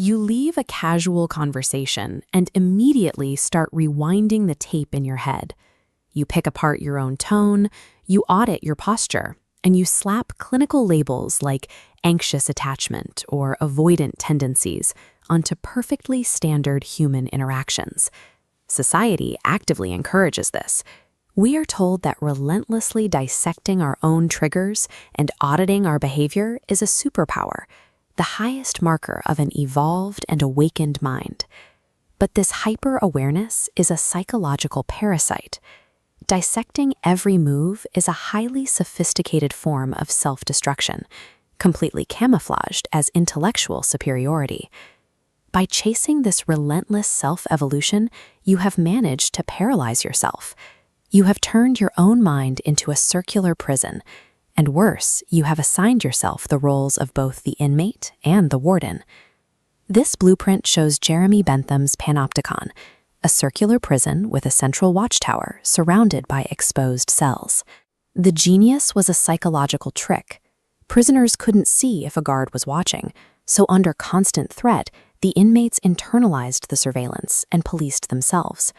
You leave a casual conversation and immediately start rewinding the tape in your head. You pick apart your own tone, you audit your posture, and you slap clinical labels like anxious attachment or avoidant tendencies onto perfectly standard human interactions. Society actively encourages this. We are told that relentlessly dissecting our own triggers and auditing our behavior is a superpower, the highest marker of an evolved and awakened mind. But this hyper-awareness is a psychological parasite. Dissecting every move is a highly sophisticated form of self-destruction, completely camouflaged as intellectual superiority. By chasing this relentless self-evolution, you have managed to paralyze yourself. You have turned your own mind into a circular prison, and worse, you have assigned yourself the roles of both the inmate and the warden. This blueprint shows Jeremy Bentham's panopticon, a circular prison with a central watchtower surrounded by exposed cells. The genius was a psychological trick. Prisoners couldn't see if a guard was watching, so under constant threat, the inmates internalized the surveillance and policed themselves.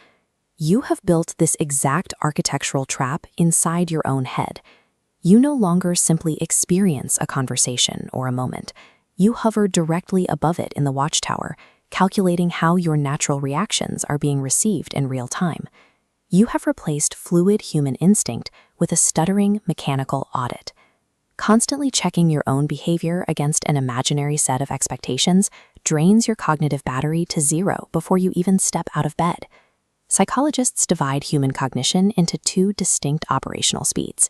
You have built this exact architectural trap inside your own head. You no longer simply experience a conversation or a moment. You hover directly above it in the watchtower, calculating how your natural reactions are being received in real time. You have replaced fluid human instinct with a stuttering mechanical audit. Constantly checking your own behavior against an imaginary set of expectations drains your cognitive battery to zero before you even step out of bed. Psychologists divide human cognition into two distinct operational speeds.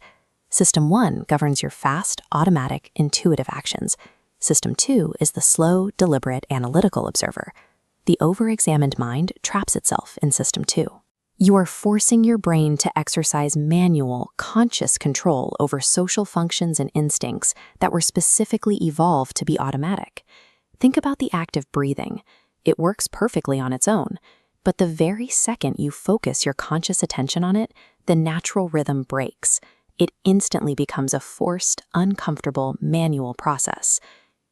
System 1 governs your fast, automatic, intuitive actions. System 2 is the slow, deliberate, analytical observer. The over-examined mind traps itself in System 2. You are forcing your brain to exercise manual, conscious control over social functions and instincts that were specifically evolved to be automatic. Think about the act of breathing. It works perfectly on its own, but the very second you focus your conscious attention on it, the natural rhythm breaks. It instantly becomes a forced, uncomfortable, manual process.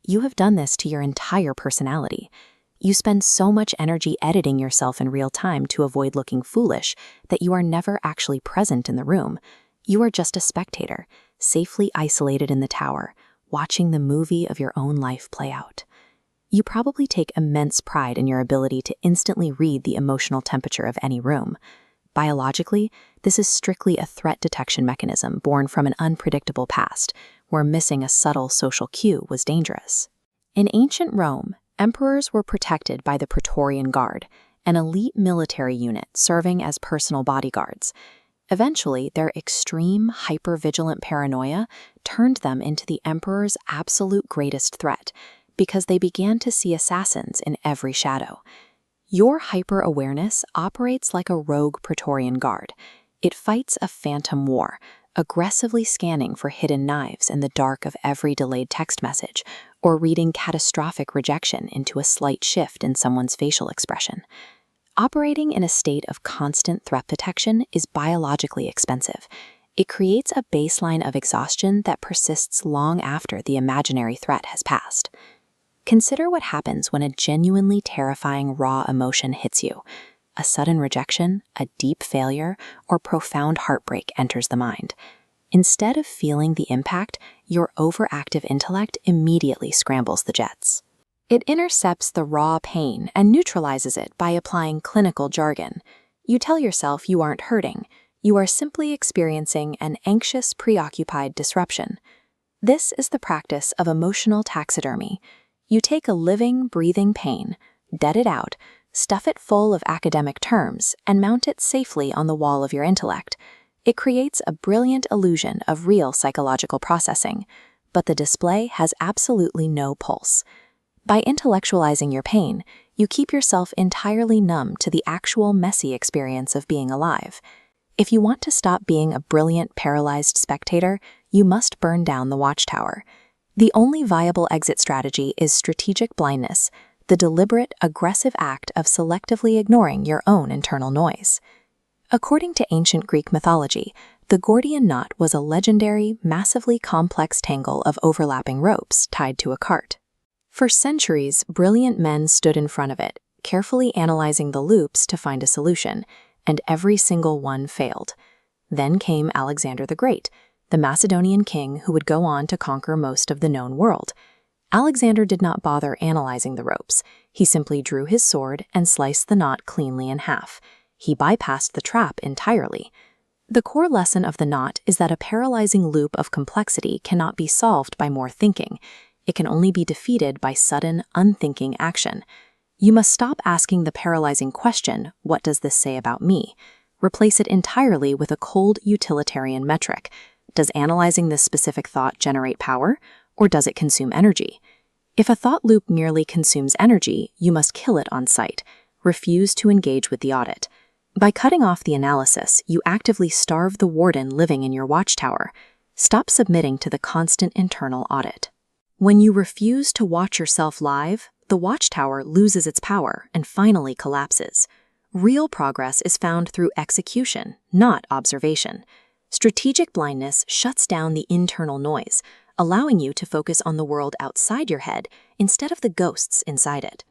You have done this to your entire personality. You spend so much energy editing yourself in real time to avoid looking foolish that you are never actually present in the room. You are just a spectator, safely isolated in the tower, watching the movie of your own life play out. You probably take immense pride in your ability to instantly read the emotional temperature of any room. Biologically, this is strictly a threat detection mechanism born from an unpredictable past, where missing a subtle social cue was dangerous. In ancient Rome, emperors were protected by the Praetorian Guard, an elite military unit serving as personal bodyguards. Eventually, their extreme, hyper-vigilant paranoia turned them into the emperor's absolute greatest threat, because they began to see assassins in every shadow. Your hyper-awareness operates like a rogue Praetorian Guard. It fights a phantom war, aggressively scanning for hidden knives in the dark of every delayed text message, or reading catastrophic rejection into a slight shift in someone's facial expression. Operating in a state of constant threat detection is biologically expensive. It creates a baseline of exhaustion that persists long after the imaginary threat has passed. Consider what happens when a genuinely terrifying raw emotion hits you. A sudden rejection, a deep failure, or profound heartbreak enters the mind. Instead of feeling the impact, your overactive intellect immediately scrambles the jets. It intercepts the raw pain and neutralizes it by applying clinical jargon. You tell yourself you aren't hurting. You are simply experiencing an anxious, preoccupied disruption. This is the practice of emotional taxidermy. You take a living, breathing pain, dead it out, stuff it full of academic terms, and mount it safely on the wall of your intellect. It creates a brilliant illusion of real psychological processing, but the display has absolutely no pulse. By intellectualizing your pain, you keep yourself entirely numb to the actual messy experience of being alive. If you want to stop being a brilliant, paralyzed spectator, you must burn down the watchtower. The only viable exit strategy is strategic blindness, the deliberate, aggressive act of selectively ignoring your own internal noise. According to ancient Greek mythology, the Gordian knot was a legendary, massively complex tangle of overlapping ropes tied to a cart. For centuries, brilliant men stood in front of it, carefully analyzing the loops to find a solution, and every single one failed. Then came Alexander the Great, the Macedonian king who would go on to conquer most of the known world. Alexander did not bother analyzing the ropes. He simply drew his sword and sliced the knot cleanly in half. He bypassed the trap entirely. The core lesson of the knot is that a paralyzing loop of complexity cannot be solved by more thinking. It can only be defeated by sudden, unthinking action. You must stop asking the paralyzing question, "What does this say about me?" Replace it entirely with a cold utilitarian metric. Does analyzing this specific thought generate power, or does it consume energy? If a thought loop merely consumes energy, you must kill it on sight. Refuse to engage with the audit. By cutting off the analysis, you actively starve the warden living in your watchtower. Stop submitting to the constant internal audit. When you refuse to watch yourself live, the watchtower loses its power and finally collapses. Real progress is found through execution, not observation. Strategic blindness shuts down the internal noise, allowing you to focus on the world outside your head instead of the ghosts inside it.